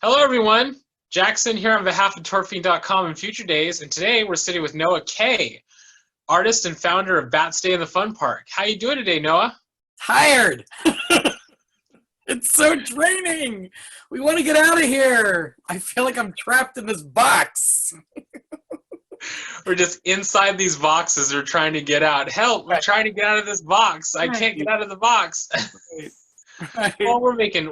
Hello, everyone. Jak Syn here on behalf of Fiend.com and Future Daze, and today we're sitting with Noah K, artist and founder of Bat Stay in the Fun Park. How you doing today, Noah? Tired. It's so draining. We want to get out of here. I feel like I'm trapped in this box. We're just inside these boxes. We're trying to get out. Help! We're trying to get out of this box. I can't get out of the box. Right. Well, we're making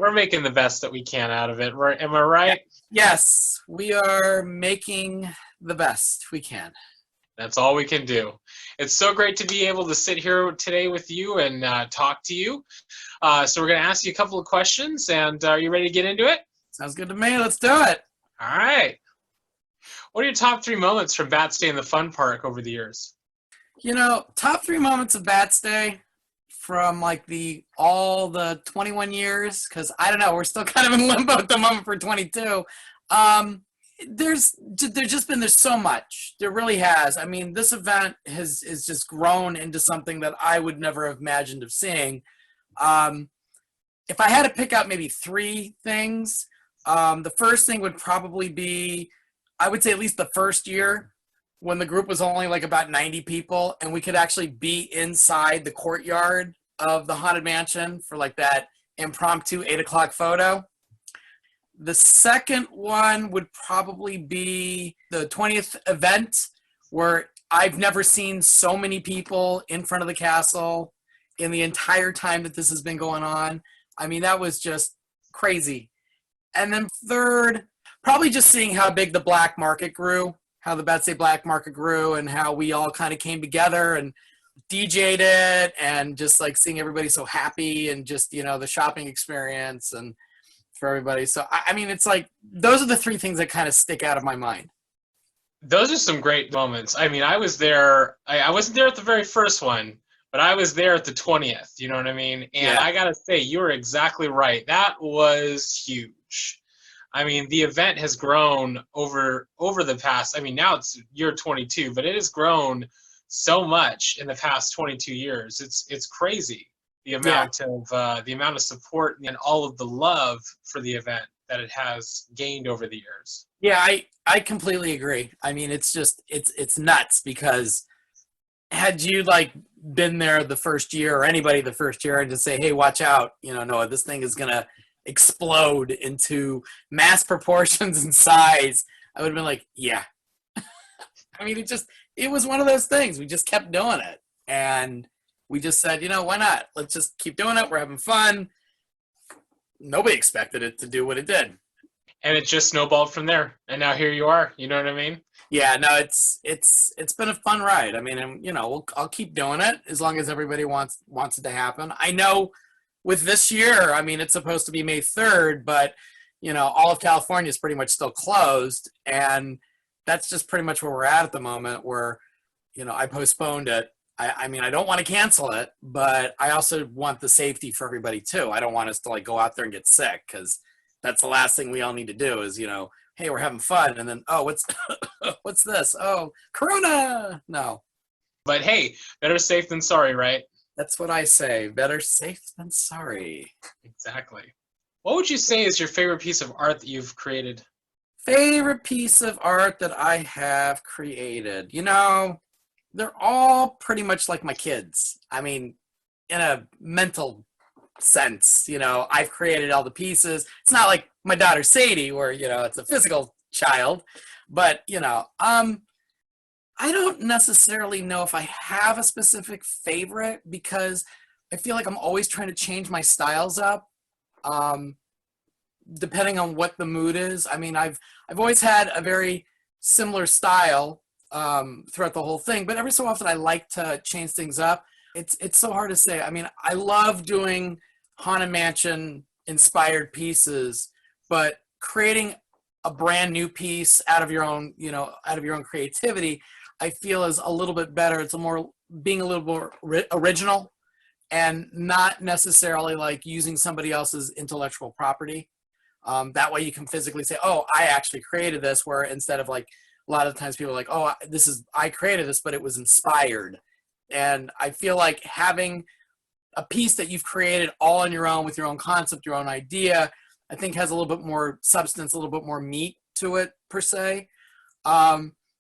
the best that we can out of it. Am I right? Yes, we are making the best we can. That's all we can do. It's so great to be able to sit here today with you and talk to you. So we're going to ask you a couple of questions, and are you ready to get into it? Sounds good to me. Let's do it. All right. What are your top 3 moments from Bat Stay in the Fun Park over the years? You know, top 3 moments of Bat Stay from like all the 21 years, because I don't know, we're still kind of in limbo at the moment for 22. There's so much. There really has. I mean, this event has just grown into something that I would never have imagined of seeing. If I had to pick out maybe 3 things, the first thing would probably be, I would say at least the first year when the group was only like about 90 people and we could actually be inside the courtyard of the Haunted Mansion for like that impromptu 8 o'clock photo. The second one would probably be the 20th event, where I've never seen so many people in front of the castle in the entire time that this has been going on. I mean, that was just crazy. And then third, probably just seeing how big the black market grew, how the Betsy black market grew, and how we all kind of came together and DJ'd it, and just like seeing everybody so happy, and just, you know, the shopping experience and for everybody. So, I mean, it's like, those are the 3 things that kind of stick out of my mind. Those are some great moments. I mean, I was there. I wasn't there at the very first one, but I was there at the 20th. You know what I mean? And Yeah. I got to say, you were exactly right. That was huge. I mean, the event has grown over the past. I mean, now it's year 22, but it has grown so much in the past 22 years. It's crazy the amount of support and all of the love for the event that it has gained over the years. Yeah, I completely agree. I mean, it's just, it's nuts, because had you like been there the first year, or anybody the first year, and just say, hey, watch out, you know, Noah, this thing is going to explode into mass proportions and size, I would have been like, yeah. I mean, it was one of those things. We just kept doing it. And we just said, you know, why not? Let's just keep doing it. We're having fun. Nobody expected it to do what it did. And it just snowballed from there. And now here you are. You know what I mean? Yeah, no, it's been a fun ride. I mean, and, you know, I'll keep doing it as long as everybody wants it to happen. I know with this year, I mean, it's supposed to be May 3rd, but, you know, all of California is pretty much still closed. And that's just pretty much where we're at the moment, where, you know, I postponed it. I mean, I don't want to cancel it, but I also want the safety for everybody too. I don't want us to like go out there and get sick, because that's the last thing we all need to do is, you know, hey, we're having fun, and then, oh, what's this? Oh, Corona. No. But hey, better safe than sorry, right? That's what I say. Better safe than sorry. Exactly. What would you say is your favorite piece of art that you've created? Favorite piece of art that I have created? You know, they're all pretty much like my kids. I mean, in a mental sense, you know, I've created all the pieces. It's not like my daughter Sadie, where, you know, it's a physical child, but, you know, I don't necessarily know if I have a specific favorite, because I feel like I'm always trying to change my styles up, depending on what the mood is. I mean, I've always had a very similar style throughout the whole thing, but every so often I like to change things up. It's so hard to say. I mean, I love doing Haunted Mansion inspired pieces, but creating a brand new piece out of your own, you know, out of your own creativity, I feel is a little bit better. It's being a little more original, and not necessarily like using somebody else's intellectual property. That way you can physically say, oh, I actually created this, where instead of like, a lot of times people are like, oh, I created this, but it was inspired. And I feel like having a piece that you've created all on your own with your own concept, your own idea, I think has a little bit more substance, a little bit more meat to it per se.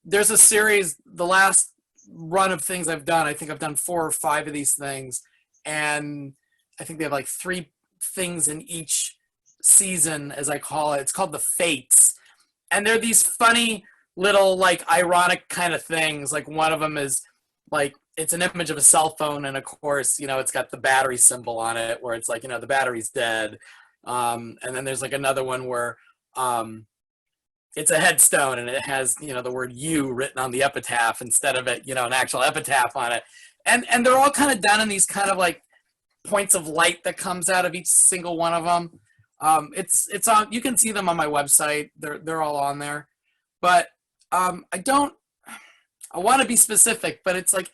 There's a series, the last run of things I've done, I think I've done 4 or 5 of these things, and I think they have like 3 things in each season, as I call it. It's called the Fates, and they're these funny little like ironic kind of things. Like one of them is like it's an image of a cell phone, and of course, it's got the battery symbol on it, where it's like the battery's dead. And then there's like another one where it's a headstone, and it has the word "you" written on the epitaph instead of it an actual epitaph on it. And they're all kind of done in these kind of like points of light that comes out of each single one of them. It's on. You can see them on my website. They're all on there. But I want to be specific, but it's like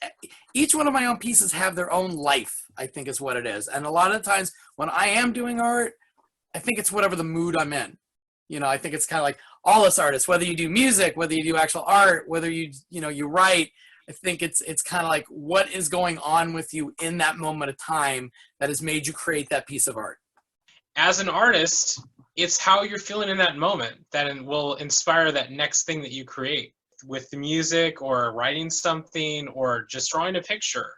each one of my own pieces have their own life, I think is what it is. And a lot of the times when I am doing art, I think it's whatever the mood I'm in. I think it's kind of like all us artists, whether you do music, whether you do actual art, whether you write, I think it's kind of like what is going on with you in that moment of time that has made you create that piece of art. As an artist, it's how you're feeling in that moment that will inspire that next thing that you create. With the music or writing something or just drawing a picture.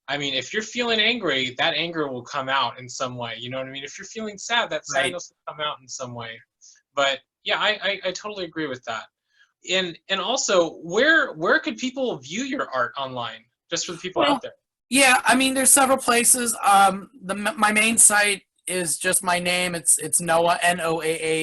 I mean, if you're feeling angry, that anger will come out in some way. You know what I mean? If you're feeling sad, that sadness will come out in some way. But yeah, I totally agree with that. And also, where could people view your art online? Just for the people out there. Yeah, I mean, there's several places. My main site is just my name. It's Noah, NOAHKORD,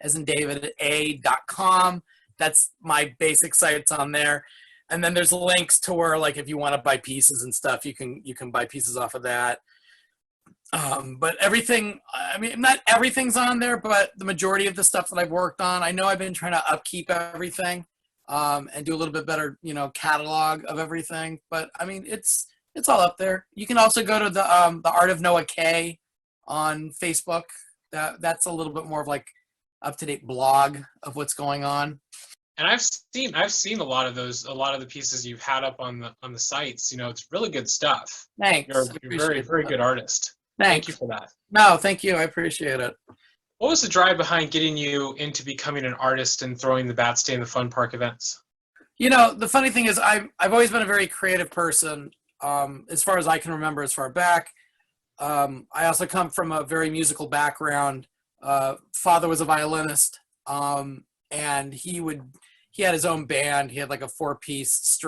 as in David, a.com. That's my basic site's on there. And then there's links to where, like, if you want to buy pieces and stuff, you can buy pieces off of that. But everything, I mean, not everything's on there, but the majority of the stuff that I've worked on, I know I've been trying to upkeep everything, and do a little bit better, catalog of everything. But I mean, it's all up there. You can also go to the Art of Noah K on Facebook. That's a little bit more of like up-to-date blog of what's going on. And I've seen a lot of the pieces you've had up on the sites. It's really good stuff. Thanks. You're a very, very good artist. Thanks. Thank you for that. No, thank you. I appreciate it. What was the drive behind getting you into becoming an artist and throwing the Bat Stay in the Fun Park events? The funny thing is I've always been a very creative person, as far as I can remember, as far back. I also come from a very musical background. Father was a violinist, and he had his own band. He had like a 4-piece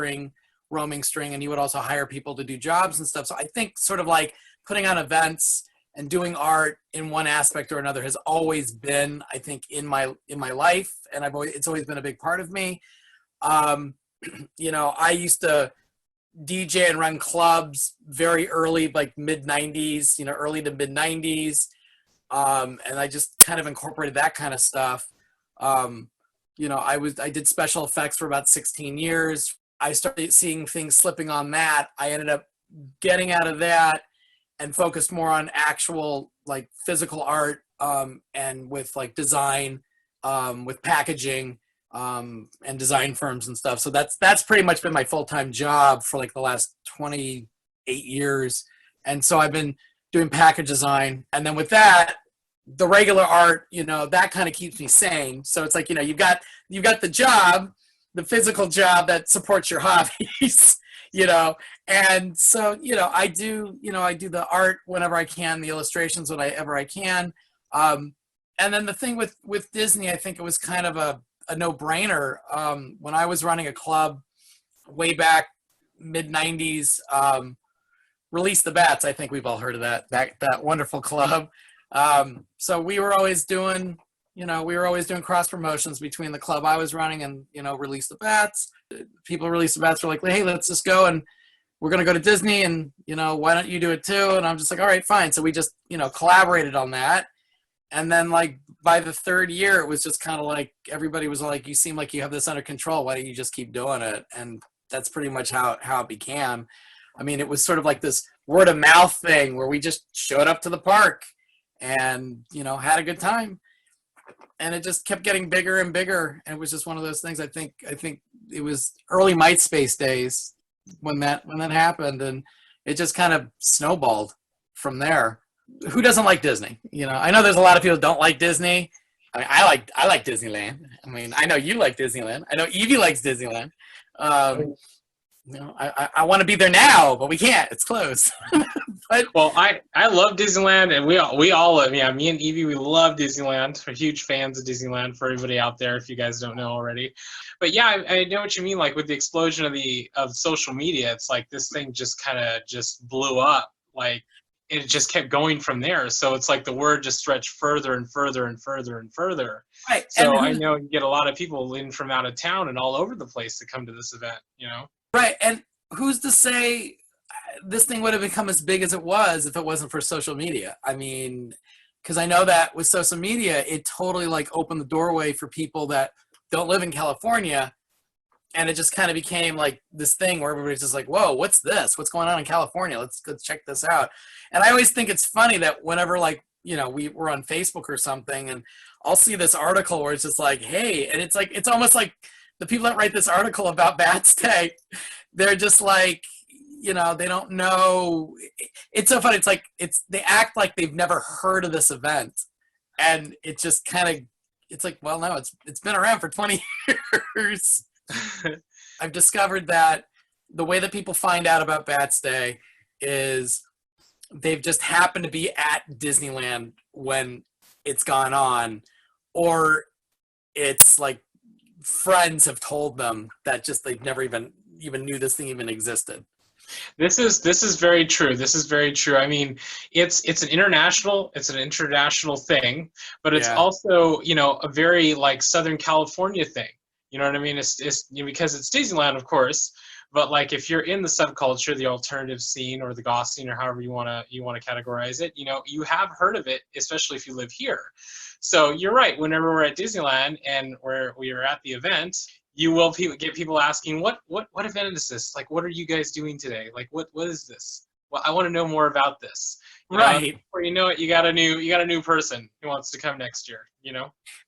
roaming string, and he would also hire people to do jobs and stuff. So I think sort of like putting on events and doing art in one aspect or another has always been, I think, in my life, and it's always been a big part of me. I used to DJ and run clubs very early, like mid-90s, early to mid-90s. And I just kind of incorporated that kind of stuff. I did special effects for about 16 years. I started seeing things slipping on that. I ended up getting out of that and focused more on actual like physical art, and with like design, with packaging, and design firms and stuff. So that's pretty much been my full-time job for like the last 28 years. And so I've been doing package design. And then with that, the regular art, that kind of keeps me sane. So it's like, you've got the job, the physical job that supports your hobbies, and so, I do the art whenever I can, the illustrations whenever I can. And then the thing with Disney, I think it was kind of a no-brainer. When I was running a club way back mid-90s, Release the Bats, I think we've all heard of that wonderful club. So we were always doing cross promotions between the club I was running and, Release the Bats. People Release the Bats were like, hey, let's just go, and we're going to go to Disney, and, why don't you do it too? And I'm just like, all right, fine. So we just, collaborated on that. And then like by the 3rd year, it was just kind of like, everybody was like, you seem like you have this under control. Why don't you just keep doing it? And that's pretty much how it began. I mean, it was sort of like this word of mouth thing where we just showed up to the park and, had a good time. And it just kept getting bigger and bigger. And it was just one of those things. I think it was early MySpace days when that happened, and it just kind of snowballed from there. who doesn't like Disney? You know, I know there's a lot of people who don't like Disney. I mean, I like Disneyland. I mean, I know you like Disneyland. I know Evie likes Disneyland. Um, you know, I want to be there now, but we can't. It's closed. But Well, I love Disneyland, and we all love. Yeah, me and Evie, we love Disneyland. We're huge fans of Disneyland. For everybody out there, if you guys don't know already, but yeah, I know what you mean. Like with the explosion of social media, it's like this thing just kind of just blew up. Like it just kept going from there. So it's like the word just stretched further and further and further and further. right, So I know you get a lot of people in from out of town and all over the place to come to this event. right, and who's to say this thing would have become as big as it was if it wasn't for social media? I mean, because I know that with social media, it totally like opened the doorway for people that don't live in California, and it just kind of became like this thing where everybody's just like, "Whoa, what's this? What's going on in California? Let's check this out." And I always think it's funny that whenever like we're on Facebook or something, and I'll see this article where it's just like, "Hey," and it's like it's almost like the people that write this article about Bats Day, they're just like, they don't know. It's so funny. It's like they act like they've never heard of this event, and it just kind of it's like, well, no, it's been around for 20 years. I've discovered that the way that people find out about Bats Day is they've just happened to be at Disneyland when it's gone on, or it's like friends have told them that just they've never even knew this thing even existed. This is very true. This is very true. I mean, it's an international thing, but it's Yeah. also a very like Southern California thing. You know what I mean? It's because it's Disneyland, of course, but like if you're in the subculture, the alternative scene or the goth scene or however you wanna categorize it, you have heard of it, especially if you live here. So you're right. Whenever we're at Disneyland and we are at the event, you will get people asking, what event is this? Like, what are you guys doing today? Like, what is this? Well, I want to know more about this. Right. Before you know it, you got a new person who wants to come next year.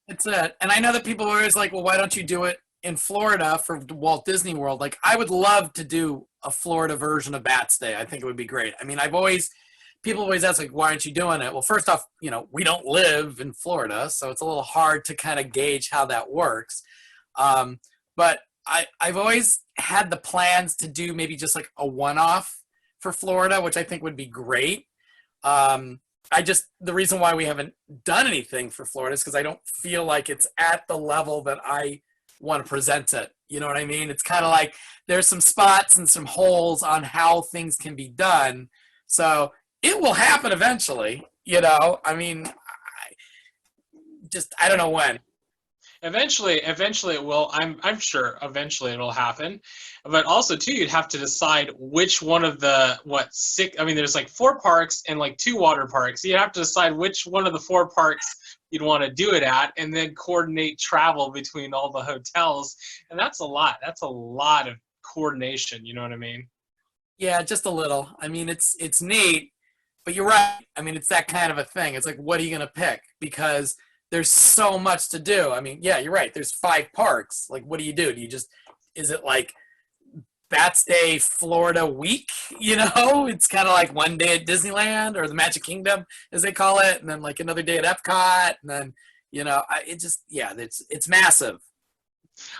It's it. And I know that people are always like, well, why don't you do it in Florida for Walt Disney World? Like, I would love to do a Florida version of Bats Day. I think it would be great. I mean, people always ask, like, why aren't you doing it? Well, first off, we don't live in Florida, so it's a little hard to kind of gauge how that works. But I've always had the plans to do maybe just like a one-off for Florida, which I think would be great. The reason why we haven't done anything for Florida is because I don't feel like it's at the level that I want to present it. You know what I mean? It's kind of like there's some spots and some holes on how things can be done. So it will happen eventually, I mean, I don't know when. Eventually it will. I'm sure eventually it'll happen. But also too, you'd have to decide which one of the six. I mean, there's like 4 parks and like 2 water parks. So you'd have to decide which one of the 4 parks you'd want to do it at, and then coordinate travel between all the hotels. And that's a lot. That's a lot of coordination. You know what I mean? Yeah, just a little. I mean, it's neat, but you're right. I mean, it's that kind of a thing. It's like, what are you gonna pick? Because there's so much to do. I mean, yeah, you're right. There's 5 parks. Like, what do? Is it like Bats Day Florida week? It's kind of like one day at Disneyland or the Magic Kingdom, as they call it, and then like another day at Epcot, and then it's massive.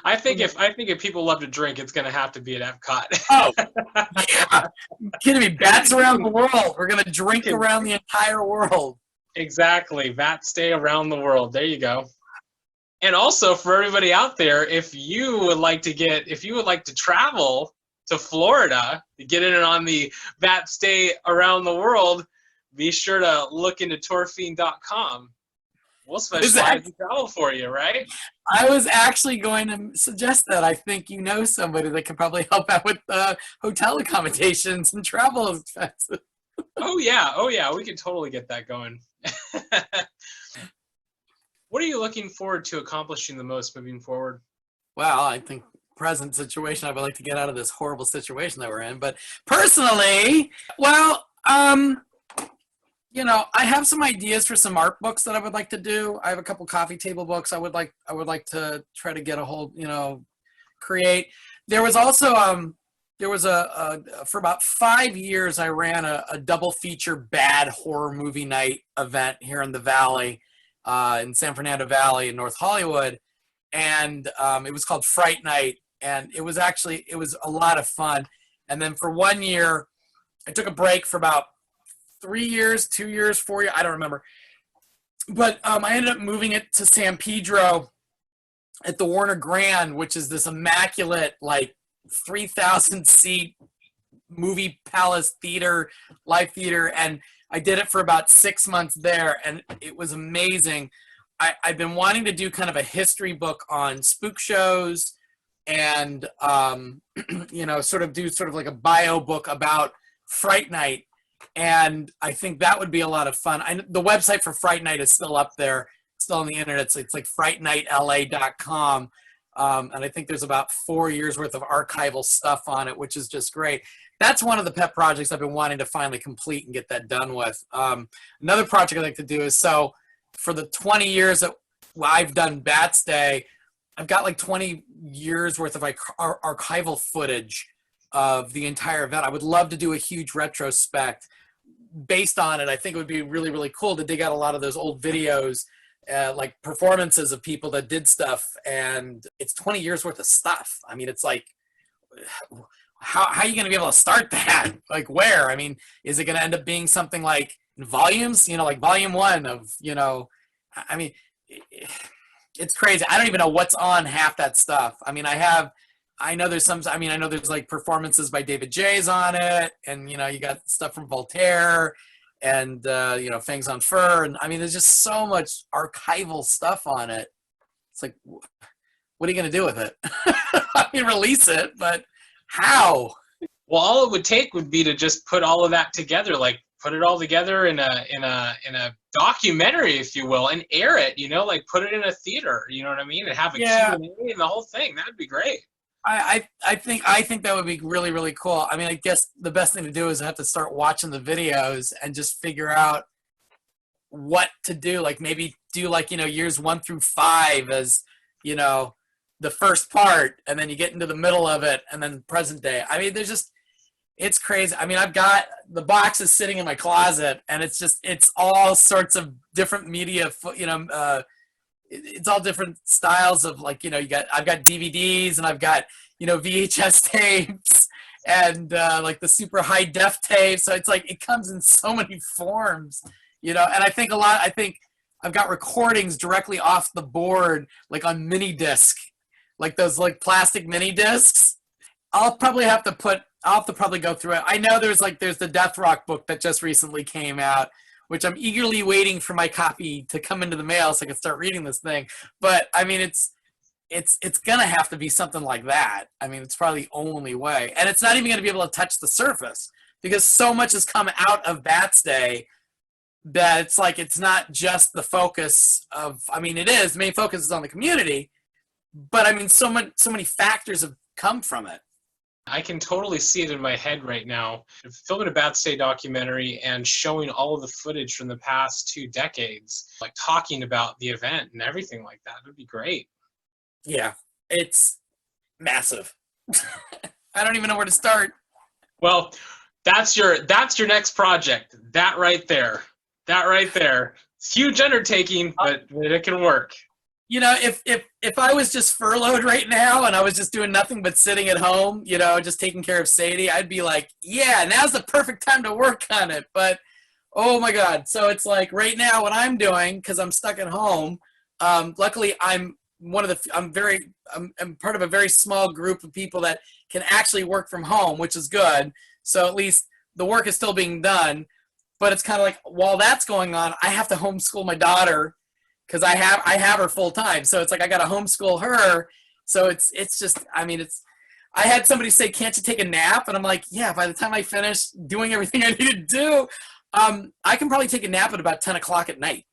I think if people love to drink, it's gonna have to be at Epcot. Oh, yeah. Kidding me? Bats around the world. We're gonna drink around the entire world. Exactly. Bats Day around the world. There you go. And also for everybody out there, if you would like to travel to Florida to get in on the Bats Day around the world, be sure to look into tourfiend.com. We'll specialize in travel for you, right? I was actually going to suggest that. I think you know somebody that could probably help out with hotel accommodations and travel expenses. Oh yeah, we could totally get that going. What are you looking forward to accomplishing the most moving forward? Well, I think present situation, I would like to get out of this horrible situation that we're in. But personally, well, I have some ideas for some art books that I would like to do. I have a couple coffee table books I would like to try to get a hold, create. There was also There was for about 5 years, I ran a double feature bad horror movie night event here in the Valley, in San Fernando Valley in North Hollywood. And it was called Fright Night. And it was a lot of fun. And then for 1 year, I took a break for about 3 years, 2 years, 4 years, I don't remember. But I ended up moving it to San Pedro at the Warner Grand, which is this immaculate, like 3,000 seat movie palace theater, live theater. And I did it for about 6 months there, and it was amazing. I've been wanting to do kind of a history book on spook shows and, sort of like a bio book about Fright Night. And I think that would be a lot of fun. The website for Fright Night is still up there, still on the internet. It's like frightnightla.com. And I think there's about 4 years worth of archival stuff on it, which is just great. That's one of the pet projects I've been wanting to finally complete and get that done with. Another project I'd like to do is, so for the 20 years that I've done Bats Day, I've got like 20 years worth of archival footage of the entire event. I would love to do a huge retrospect based on it. I think it would be really, really cool to dig out a lot of those old videos, like performances of people that did stuff. And it's 20 years worth of stuff. I mean, it's like, how are you going to be able to start that? Like where? I mean, is it going to end up being something like in volumes, like volume 1 of, I mean, it's crazy. I don't even know what's on half that stuff. I mean, I know there's like performances by David J's on it, and you got stuff from Voltaire and Fangs on Fur, and I mean there's just so much archival stuff on it. It's like, what are you gonna do with it? I mean, release it, but how? Well, all it would take would be to just put all of that together, like put it all together in a documentary, if you will, and air it. Like put it in a theater. You know what I mean? And have a Q&A and the whole thing. That'd be great. I think that would be really, really cool. I mean, I guess the best thing to do is have to start watching the videos and just figure out what to do. Like maybe do like, years 1 through 5 as, the first part, and then you get into the middle of it, and then present day. I mean, it's crazy. I mean, I've got the boxes sitting in my closet, and it's all sorts of different media, it's all different styles of like, I've got DVDs and I've got, VHS tapes and like the super high def tape. So it's like, it comes in so many forms, and I think I've got recordings directly off the board, like on mini disc, like those like plastic mini discs. I'll probably go through it. I know there's the Death Rock book that just recently came out, which I'm eagerly waiting for my copy to come into the mail so I can start reading this thing. But I mean, it's gonna have to be something like that. I mean, it's probably the only way, and it's not even gonna be able to touch the surface because so much has come out of Bats Day that it's like it's not just the focus of. I mean, it is. The main focus is on the community, but I mean, so many factors have come from it. I can totally see it in my head right now. Filming a Bats Day documentary and showing all of the footage from the past 2 decades, like talking about the event and everything like that. It would be great. Yeah, it's massive. I don't even know where to start. Well, that's your next project. That right there. It's a huge undertaking, but it can work. If I was just furloughed right now and I was just doing nothing but sitting at home, just taking care of Sadie, I'd be like, yeah, now's the perfect time to work on it. But, oh my God. So it's like right now what I'm doing, because I'm stuck at home, luckily I'm part of a very small group of people that can actually work from home, which is good. So at least the work is still being done. But it's kind of like, while that's going on, I have to homeschool my daughter, because I have her full time, so it's like I got to homeschool her. So it's just, I mean, I had somebody say, can't you take a nap? And I'm like, yeah, by the time I finish doing everything I need to do, I can probably take a nap at about 10 o'clock at night.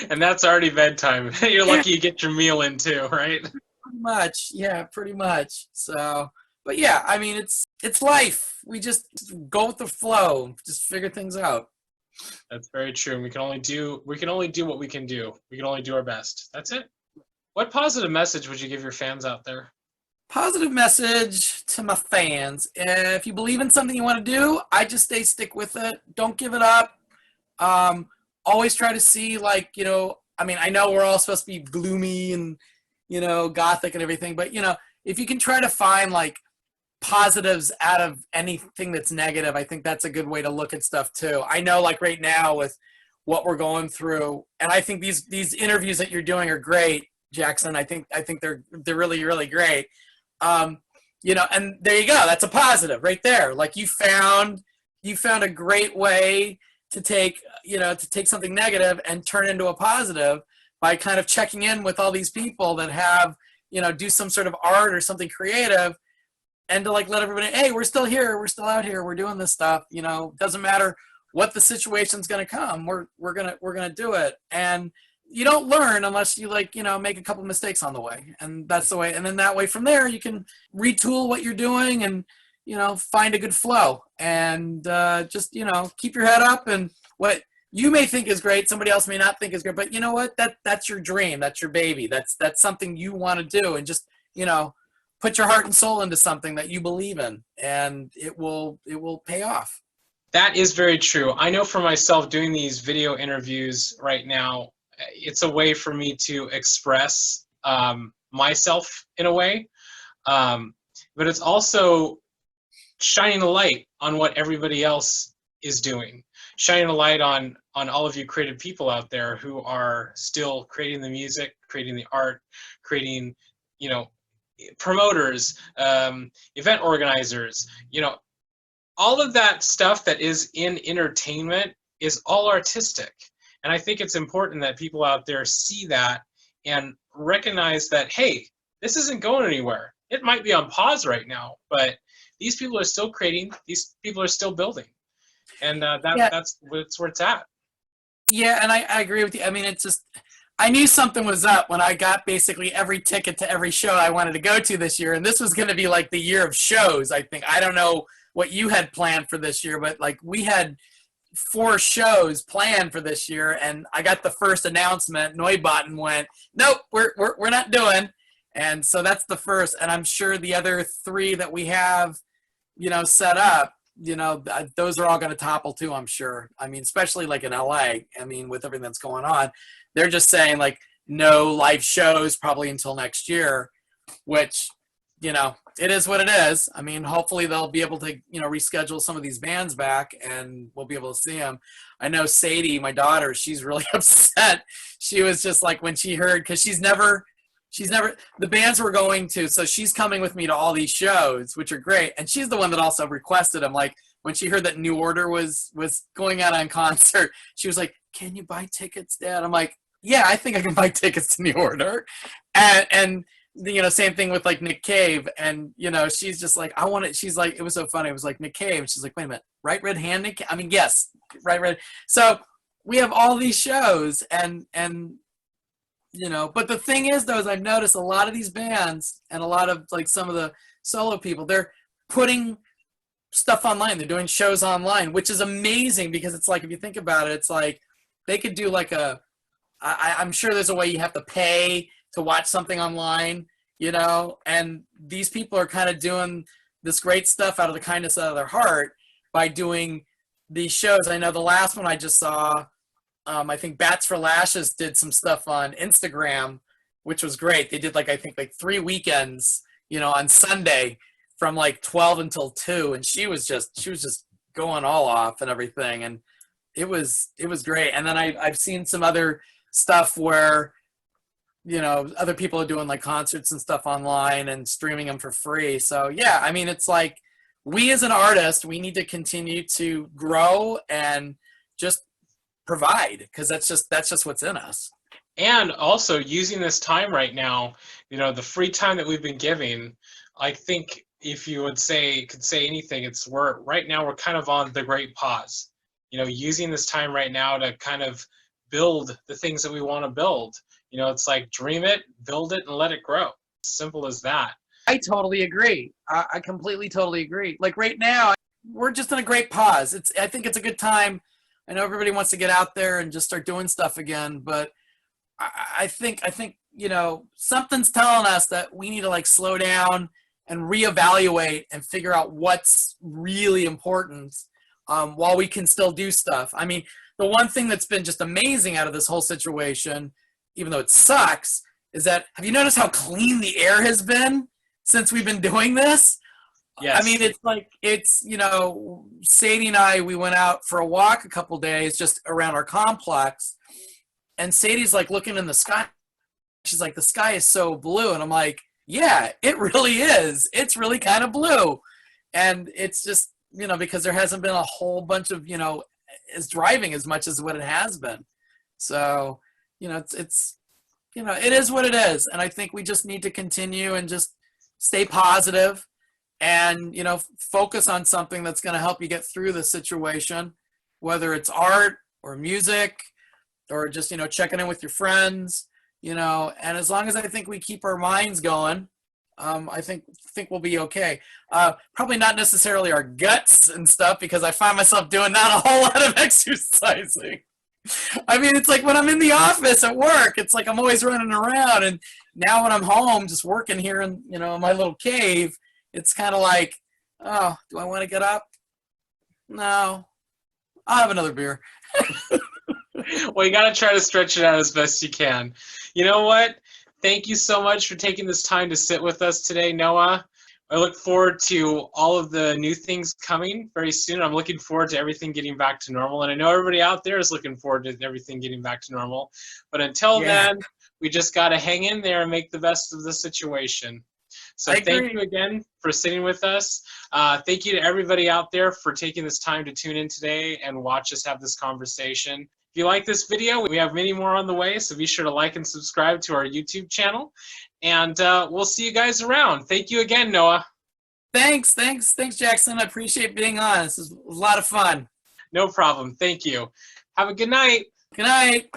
And that's already bedtime. You're lucky you get your meal in too, right? Pretty much. Yeah, pretty much. So, but yeah, I mean, it's life. We just go with the flow, just figure things out. That's very true. We can only do what we can do. We can only do our best. That's it. What positive message would you give your fans out there? Positive message to my fans. If you believe in something you want to do, I just stick with it. Don't give it up. Um, Always try to see, like, I mean, I know we're all supposed to be gloomy and, gothic and everything, but, if you can try to find, like, positives out of anything that's negative, I think that's a good way to look at stuff, too. I know, like, right now with what we're going through, and I think these interviews that you're doing are great, Jackson. I think they're really, really great. And there you go. That's a positive right there. Like you found a great way to take something negative and turn it into a positive by kind of checking in with all these people that have, do some sort of art or something creative, and to like let everybody, hey, we're still here. We're still out here. We're doing this stuff. Doesn't matter what the situation's going to come. We're going to do it. And you don't learn unless you make a couple mistakes on the way, and that's the way. And then that way from there, you can retool what you're doing and, find a good flow and just, keep your head up, and what you may think is great, somebody else may not think is great, but you know what, that's your dream. That's your baby. That's something you want to do, and just, put your heart and soul into something that you believe in, and it will pay off. That is very true. I know for myself, doing these video interviews right now, it's a way for me to express myself in a way, but it's also shining a light on what everybody else is doing, shining a light on all of you creative people out there who are still creating the music, creating the art, creating, promoters, event organizers, all of that stuff that is in entertainment is all artistic. And I think it's important that people out there see that and recognize that, hey, this isn't going anywhere. It might be on pause right now, but these people are still creating. These people are still building. And that's where it's at. Yeah, and I agree with you. I mean, it's just, I knew something was up when I got basically every ticket to every show I wanted to go to this year. And this was going to be like the year of shows, I think. I don't know what you had planned for this year, but like we had 4 shows planned for this year, and I got the first announcement. Neubauten went, nope, we're not doing. And so that's the first, and I'm sure the other 3 that we have, set up, those are all going to topple too, I'm sure. I mean, especially like in LA, I mean, with everything that's going on, they're just saying like no live shows probably until next year, which, it is what it is. I mean, hopefully they'll be able to, reschedule some of these bands back and we'll be able to see them. I know Sadie, my daughter, she's really upset. She was just like, when she heard, because she's never, the bands we're going to, so she's coming with me to all these shows, which are great. And she's the one that also requested them. Like when she heard that New Order was going out on concert, she was like, can you buy tickets, Dad? I'm like, yeah, I think I can buy tickets to New Order. And same thing with like Nick Cave, and she's just like, I want it. She's like, it was so funny. It was like Nick Cave. She's like, wait a minute, right red hand Nick? I mean, yes, right red. So we have all these shows, and but the thing is, though, is I've noticed a lot of these bands and a lot of like some of the solo people, they're putting stuff online. They're doing shows online, which is amazing because it's like, if you think about it, it's like they could do like I'm sure there's a way you have to pay to watch something online, and these people are kind of doing this great stuff out of the kindness of their heart by doing these shows. I know the last one I just saw, I think Bats for Lashes did some stuff on Instagram, which was great. They did I think 3 weekends, on Sunday from like 12 until 2, and she was just going all off and everything, and it was great. And then I've seen some other stuff where other people are doing like concerts and stuff online and streaming them for free. So yeah, I mean, it's like we as an artist, we need to continue to grow and just provide, because that's just what's in us. And also using this time right now, the free time that we've been giving, I think if you could say anything, it's right now we're kind of on the great pause. Using this time right now to kind of build the things that we want to build. It's like dream it, build it, and let it grow. Simple as that. I totally agree. I completely, totally agree. Like right now, we're just in a great pause. I think it's a good time. I know everybody wants to get out there and just start doing stuff again, but I think you know, something's telling us that we need to like slow down and reevaluate and figure out what's really important while we can still do stuff. I mean, the one thing that's been just amazing out of this whole situation, even though it sucks, is that, have you noticed how clean the air has been since we've been doing this? Yes. I mean, it's like, it's, you know, Sadie and I, we went out for a walk a couple days just around our complex, and Sadie's like looking in the sky. She's like, the sky is so blue. And I'm like, yeah, it really is. It's really kind of blue. And it's just, you know, because there hasn't been a whole bunch of, you know, is driving as much as what it has been. So, you know, it's, you know, it is what it is. And I think we just need to continue and just stay positive and, you know, focus on something that's going to help you get through the situation, whether it's art or music or just, you know, checking in with your friends, you know, and as long as I think we keep our minds going, I think we'll be okay. Probably not necessarily our guts and stuff, because I find myself doing not a whole lot of exercising. I mean, it's like when I'm in the office at work, it's like I'm always running around, and now when I'm home, just working here in, you know, my little cave, it's kind of like, oh, do I want to get up? No, I'll have another beer. Well, you got to try to stretch it out as best you can. You know what? Thank you so much for taking this time to sit with us today, Noah. I look forward to all of the new things coming very soon. I'm looking forward to everything getting back to normal. And I know everybody out there is looking forward to everything getting back to normal. But until then, we just got to hang in there and make the best of the situation. So thank you again for sitting with us. Thank you to everybody out there for taking this time to tune in today and watch us have this conversation. If you like this video, we have many more on the way, so be sure to like and subscribe to our YouTube channel. And we'll see you guys around. Thank you again, Noah. Thanks, Jak Syn. I appreciate being on. This was a lot of fun. No problem. Thank you. Have a good night. Good night.